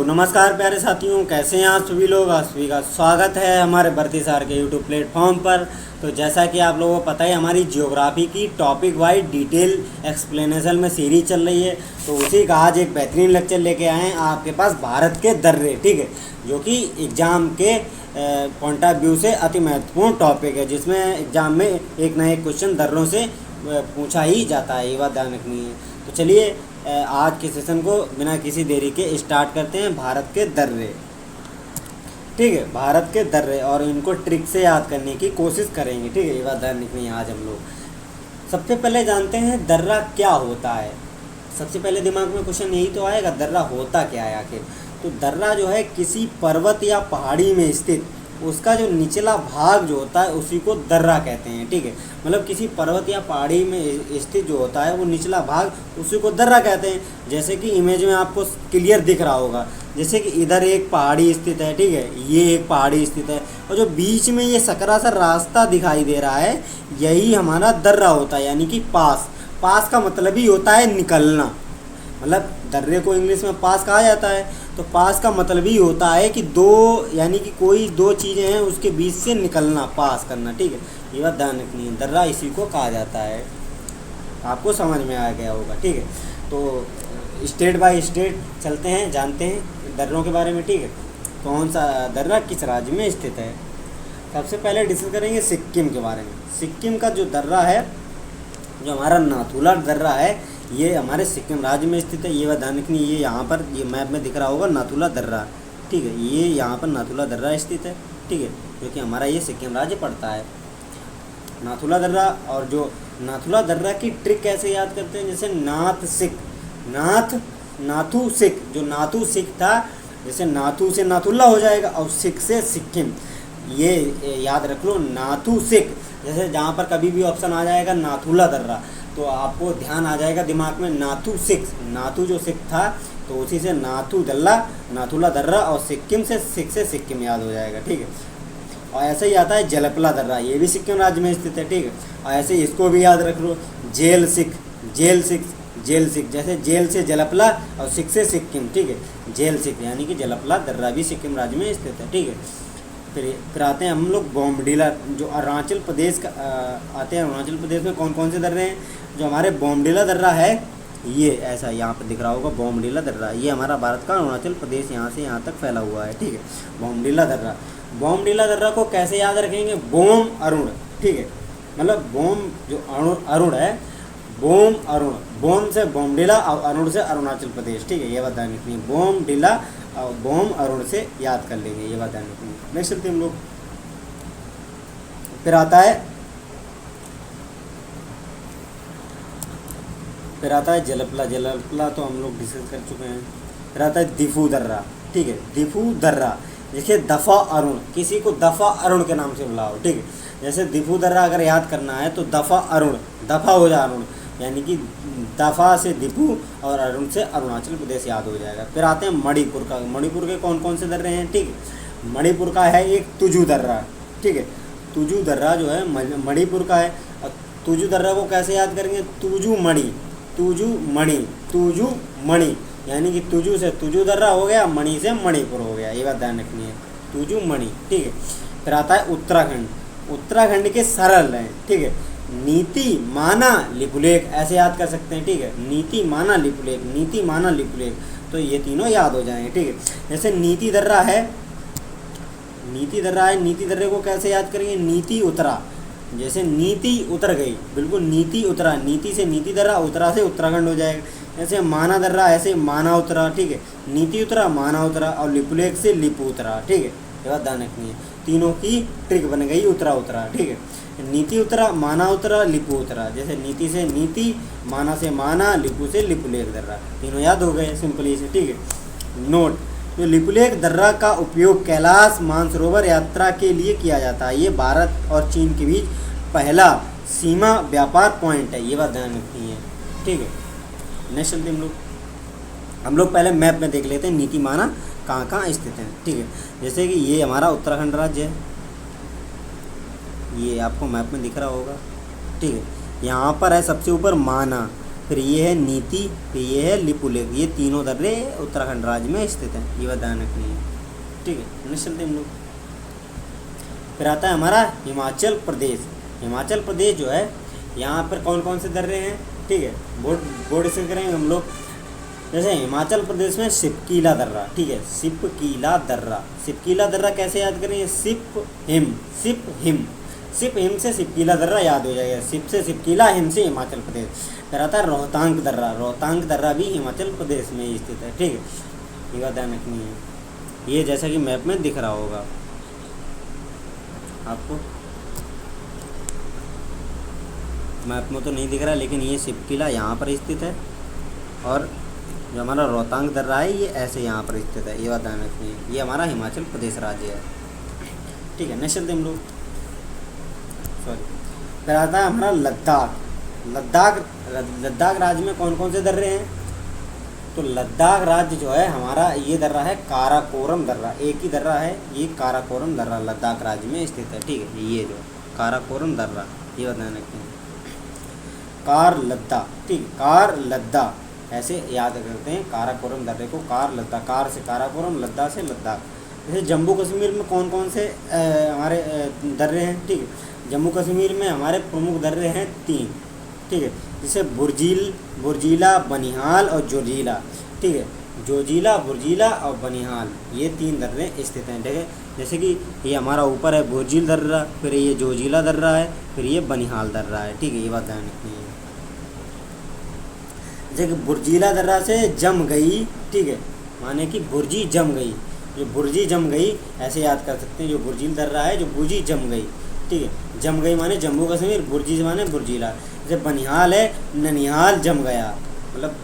नमस्कार प्यारे साथियों, कैसे हैं आप सभी लोग। आप सभी का स्वागत है हमारे भर्ती सार के यूट्यूब प्लेटफॉर्म पर। तो जैसा कि आप लोगों को पता है, हमारी जियोग्राफी की टॉपिक वाइज डिटेल एक्सप्लेनेशन में सीरीज चल रही है। तो उसी का आज एक बेहतरीन लेक्चर लेके आए हैं आपके पास, भारत के दर्रे, ठीक है, जो कि एग्ज़ाम के पॉइंट ऑफ व्यू से अति महत्वपूर्ण टॉपिक है, जिसमें एग्ज़ाम में एक ना एक क्वेश्चन दर्रों से पूछा ही जाता है, ये बात ध्यान रखनी है। तो चलिए आज के सेशन को बिना किसी देरी के स्टार्ट करते हैं। भारत के दर्रे, ठीक है, भारत के दर्रे, और इनको ट्रिक से याद करने की कोशिश करेंगे, ठीक है, ये बात ध्यान रखनी है। आज हम लोग सबसे पहले जानते हैं दर्रा क्या होता है। सबसे पहले दिमाग में क्वेश्चन यही तो आएगा, दर्रा होता क्या है आखिर। तो दर्रा जो है किसी पर्वत या पहाड़ी में स्थित उसका जो निचला भाग जो होता है उसी को दर्रा कहते हैं, ठीक है। मतलब किसी पर्वत या पहाड़ी में स्थित जो होता है वो निचला भाग, उसी को दर्रा कहते हैं। जैसे कि इमेज में आपको क्लियर दिख रहा होगा, जैसे कि इधर एक पहाड़ी स्थित है, ठीक है, ये एक पहाड़ी स्थित है, और जो बीच में ये सकरा सा रास्ता दिखाई दे रहा है, यही हमारा दर्रा होता है, यानी कि पास। पास का मतलब ही होता है निकलना, मतलब दर्रे को इंग्लिश में पास कहा जाता है। तो पास का मतलब ही होता है कि दो, यानी कि कोई दो चीज़ें हैं उसके बीच से निकलना, पास करना, ठीक है, ये बात ध्यान रखनी है। दर्रा इसी को कहा जाता है, आपको समझ में आ गया होगा, ठीक है। तो स्टेट बाय स्टेट चलते हैं, जानते हैं दर्रों के बारे में, ठीक है। कौन सा दर्रा किस राज्य में स्थित है। सबसे पहले डिस्कस करेंगे सिक्किम के बारे में। सिक्किम का जो दर्रा है, जो हमारा नाथुला दर्रा है, ये हमारे सिक्किम राज्य में स्थित है। ये बात ध्यान रखनी, ये यहाँ पर ये मैप में दिख रहा होगा नाथुला दर्रा, ठीक है, ये यहाँ पर नाथुला दर्रा स्थित है, ठीक है, क्योंकि हमारा ये सिक्किम राज्य पड़ता है नाथुला दर्रा। और जो नाथुला दर्रा की ट्रिक कैसे याद करते हैं, जैसे नाथ सिख, नाथू सिख, जो नाथू सिख था, जैसे नाथू से नाथुला हो जाएगा और सिख से सिक्किम, ये याद रख लो, नाथू सिख। जैसे जहाँ पर कभी भी ऑप्शन आ जाएगा नाथुला दर्रा, तो आपको ध्यान आ जाएगा दिमाग में नाथू सिख, नाथू जो सिख था तो उसी से नाथू दल्ला, नाथुला दर्रा, और सिक्किम से सिख से सिक्किम याद हो जाएगा, ठीक है। और ऐसे ही आता है जलपला दर्रा, ये भी सिक्किम राज्य में स्थित है, ठीक है। और ऐसे इसको भी याद रख लो, जेल सिख, जेल सिख, जेल सिख, जैसे जेल से जलपला और सिख से सिक्किम, ठीक है, जेल सिख, यानी कि जलपला दर्रा भी सिक्किम राज्य में स्थित है, ठीक है। फिर आते हैं हम लोग बोमडिला, जो अरुणाचल प्रदेश का आते हैं। अरुणाचल प्रदेश में कौन कौन से दर्रे हैं, जो हमारे बोमडिला दर्रा है, ये ऐसा यहाँ पर दिख रहा होगा, बोमडिला दर्रा, ये हमारा भारत का अरुणाचल प्रदेश यहाँ से यहाँ तक फैला हुआ है, ठीक है, बोमडिला दर्रा। बोमडिला दर्रा को कैसे याद रखेंगे, बोम अरुण, ठीक है, मतलब बोम जो अरुण है, बोम अरुण, बोम से बोमडिला और अरुण से अरुणाचल प्रदेश, ठीक है, ये बात ध्यान रखनी है। बोमडिला और बोम अरुण से याद कर लेंगे, ये बात ध्यान रखनी है। नेक्स्ट चलते हम लोग, फिर आता है जलपला। जलपला तो हम लोग डिस्कस कर चुके हैं। फिर आता है दिफू दर्रा, ठीक है, दिफू दर्रा। देखिए दफ़ा अरुण, किसी को दफ़ा अरुण के नाम से बुलाओ, ठीक है। जैसे दिफू दर्रा अगर याद करना है तो दफ़ा अरुण, दफ़ा हो जाए अरुण, यानी कि दफ़ा से दिफू और अरुण से अरुणाचल प्रदेश याद हो जाएगा। फिर आते हैं मणिपुर का। मणिपुर के कौन कौन से दर्रे हैं, ठीक है। मणिपुर का है एक तुजू दर्रा, ठीक है, तुजू दर्रा जो है मणिपुर का है। और तुजू दर्रा को कैसे याद करेंगे, तुजू मणि, तुजू मणि, तुजू मणि, यानी कि तुजू से तुजू दर्रा हो गया, मणि से मणिपुर हो गया, ये बात ध्यान रखनी है, तुजू मणि, ठीक है। फिर आता है उत्तराखंड। उत्तराखंड के सरल हैं, ठीक है, नीति माना लिपुलेख, ऐसे याद कर सकते हैं, ठीक है, नीति माना लिपुलेख, नीति माना लिपुलेख, तो ये तीनों याद हो जाएंगे, ठीक है। जैसे नीति दर्रा है, नीति दर्रा है, नीति दर्रे को कैसे याद करेंगे, नीति उतरा, जैसे नीति उतर गई, बिल्कुल नीति उतरा, नीति से नीति दर्रा, उतरा से उत्तराखंड हो जाएगा। जैसे माना दर्रा, ऐसे माना उतरा, ठीक है, नीति उतरा, माना उतरा, और लिपुलेख से लिपु उतरा, ठीक है, ये बात ध्यान रखनी है। तीनों की ट्रिक बन गई उतरा उतरा, ठीक है, नीति उतरा, माना उतरा, लिपु उतरा। जैसे नीति से नीति, माना से माना, लिपु से लिपुलेख दर्रा, तीनों याद हो गए सिंपली से, ठीक है। नोट, जो लिपुलेख दर्रा का उपयोग कैलाश मानसरोवर यात्रा के लिए किया जाता है, ये भारत और चीन के बीच पहला सीमा व्यापार पॉइंट है, ये बात ध्यान रखनी है, ठीक है। नेक्स्ट चलते हम लोग पहले मैप में देख लेते हैं नीति माना कहाँ कहाँ स्थित है, ठीक है। जैसे कि ये हमारा उत्तराखंड राज्य है, ये आपको मैप में दिख रहा होगा, ठीक है। यहाँ पर है सबसे ऊपर माना, फिर ये है नीति, फिर ये है लिपुलेख। ये तीनों दर्रे उत्तराखंड राज्य में स्थित हैं, ये बात ध्यान रखनी है। ठीक है, नेक्स्ट चलते हम लोग। फिर आता है हमारा हिमाचल प्रदेश। हिमाचल प्रदेश जो है, यहाँ पर कौन कौन से दर्रे हैं, ठीक है, बोर्ड से करेंगे हम लोग। जैसे हिमाचल प्रदेश में सिपकीला दर्रा, ठीक है, सिपकीला दर्रा। सिपकीला दर्रा कैसे याद करेंगे, सिप हिम से सिपकीला दर्रा याद हो जाएगा। सिप से सिपकीला, हिम से हिमाचल प्रदेश। फिर आता है रोहतांग दर्रा। रोहतांग दर्रा भी हिमाचल प्रदेश में ही स्थित है, ठीक है, ये बात ध्यान रखनी है। ये जैसा कि मैप में दिख रहा होगा आपको, मैप में तो नहीं दिख रहा, लेकिन ये सिपकीला यहाँ पर स्थित है, और जो हमारा रोहतांग दर्रा है ये ऐसे यहाँ पर स्थित है, ये बात ध्यान रखनी है। ये हमारा हिमाचल प्रदेश राज्य है, ठीक है। नेक्स्ट चलते हम लोग, सॉरी। फिर आता है हमारा लद्दाख। लद्दाख राज्य में कौन कौन से दर्रे हैं, तो लद्दाख राज्य जो है हमारा, ये दर्रा है काराकोरम दर्रा। एक ही दर्रा है ये, काराकोरम दर्रा लद्दाख राज्य में स्थित है, ठीक है। ये जो काराकोरम दर्रा, ये बताना रखते हैं, कार लद्दा, ठीक, कार लद्दा ऐसे याद करते हैं काराकोरम दर्रे को। कार लद्दा, कार से काराकोरम, लद्दा से लद्दाख। जैसे जम्मू कश्मीर में कौन कौन से हमारे दर्रे हैं, ठीक है। जम्मू कश्मीर में हमारे प्रमुख दर्रे हैं 3, ठीक है, जैसे बुर्जीला, बनिहाल और जोजीला, ठीक है। जोजीला, बुर्जीला और बनिहाल, ये 3 दर्रे स्थित हैं, ठीक है। जैसे कि ये हमारा ऊपर है बुर्जील दर्रा, फिर ये जोजीला दर्रा है, फिर ये बनिहाल दर्रा है, ठीक है, ये बात ध्यान रखनी है। जैसे कि बुर्जीला दर्रा से जम गई, ठीक है, माने कि बुर्जी जम गई, जो बुर्जी जम गई ऐसे याद कर सकते हैं। जो बुर्जील दर्रा है, जो बुर्जी जम गई, ठीक है। जम गई माने जम्मू कश्मीर, बुर्जी माने बुर्जीला। जैसे बनिहाल है, ननिहाल जम गया, मतलब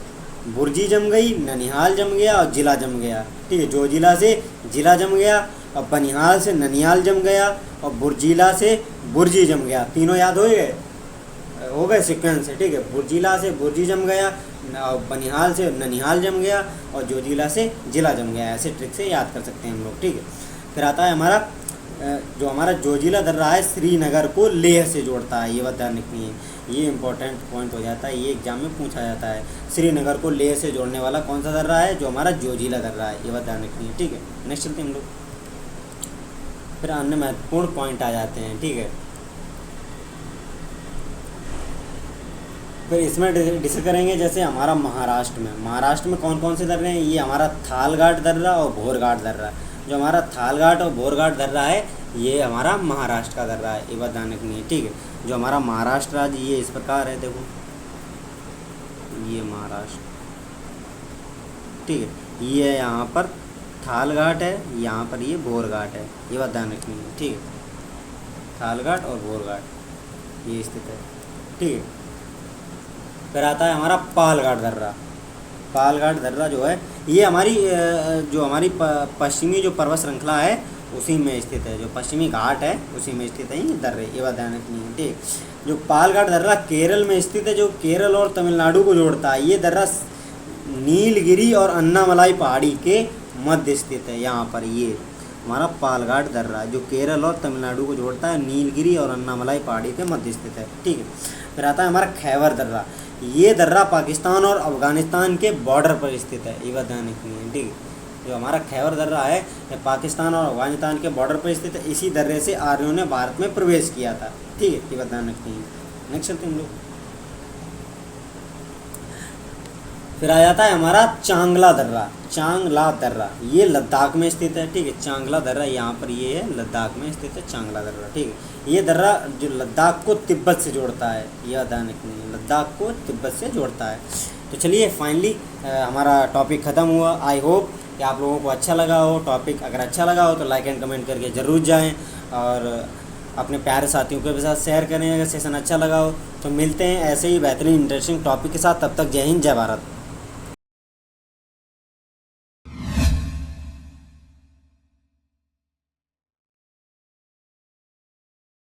बुर्जी जम गई, ननिहाल जम गया और जिला जम गया, ठीक है। जो जिला से जिला जम गया, और बनिहाल से ननिहाल जम गया, और बुर्जीला से बुर्जी जम गया। तीनों याद हो गए सीक्वेंस से, ठीक है। बुर्जीला से बुर्जी जम गया, और बनिहाल से ननिहाल जम गया, और जोजिला से जिला जम गया। ऐसे ट्रिक से याद कर सकते हैं हम लोग, ठीक है। फिर आता है हमारा जो हमारा जोजिला दर्रा है, श्रीनगर को लेह से जोड़ता है, ये बात ध्यान रखनी है। ये इंपॉर्टेंट पॉइंट हो जाता है, ये एग्जाम में पूछा जाता है। श्रीनगर को लेह से जोड़ने वाला कौन सा दर्रा है, जो हमारा जोजिला दर्रा है, ये बात ध्यान रखनी है, ठीक है। नेक्स्ट चलते हैं हम लोग, फिर अन्य महत्वपूर्ण पॉइंट आ जाते हैं, ठीक है। फिर इसमें डिस्कस करेंगे जैसे हमारा महाराष्ट्र में कौन कौन से दर्रे हैं। ये हमारा थालघाट दर्रा और भोरघाट दर्रा। जो हमारा थालघाट और भोरघाट दर्रा है, ये हमारा महाराष्ट्र का दर्रा है, ये बात ध्यान रखनी है, ठीक है। जो हमारा महाराष्ट्र राज्य, ये इस प्रकार है, देखो ये महाराष्ट्र, ठीक है। ये यहाँ पर थालघाट है, यहाँ पर ये भोरघाट है, ये बात ध्यान रखनी है, ठीक है। थालघाट और भोरघाट ये स्थित है, ठीक है। फिर आता है हमारा पालघाट दर्रा। पालघाट दर्रा जो है, ये हमारी जो हमारी पश्चिमी जो पर्वत श्रृंखला है उसी में स्थित है। जो पश्चिमी घाट है उसी में स्थित है ये दर्रे, ये बात ध्यान रखनी है, ठीक। जो पालघाट दर्रा केरल में स्थित है, जो केरल और तमिलनाडु को जोड़ता है। ये दर्रा नीलगिरी और अन्नामलाई पहाड़ी के मध्य स्थित है। यहाँ पर ये हमारा पालघाट दर्रा जो केरल और तमिलनाडु को जोड़ता है, नीलगिरी और अन्नामलाई पहाड़ी के मध्य स्थित है, ठीक है। फिर आता है हमारा खैबर दर्रा। ये दर्रा पाकिस्तान और अफ़गानिस्तान के बॉर्डर पर स्थित है, ये बात ध्यान रखनी है, ठीक है। जो हमारा खैबर दर्रा है, ये पाकिस्तान और अफ़गानिस्तान के बॉर्डर पर स्थित है। इसी दर्रे से आर्यों ने भारत में प्रवेश किया था, ठीक है, ये बात ध्यान रखनी है। नेक्स्ट चलते हैं हम लोग, फिर आ जाता है हमारा चांगला दर्रा। ये लद्दाख में स्थित है, ठीक है। चांगला दर्रा यहाँ पर ये है, लद्दाख में स्थित है चांगला दर्रा, ठीक है। ये दर्रा जो लद्दाख को तिब्बत से जोड़ता है, यह ध्यान रखनी है, लद्दाख को तिब्बत से जोड़ता है। तो चलिए फाइनली हमारा टॉपिक ख़त्म हुआ। आई होप कि आप लोगों को अच्छा लगा हो टॉपिक। अगर अच्छा लगा हो तो लाइक एंड कमेंट करके ज़रूर जाएँ, और अपने प्यारे साथियों के साथ शेयर करें। अगर सेशन अच्छा लगा हो तो मिलते हैं ऐसे ही बेहतरीन इंटरेस्टिंग टॉपिक के साथ। तब तक जय हिंद, जय भारत।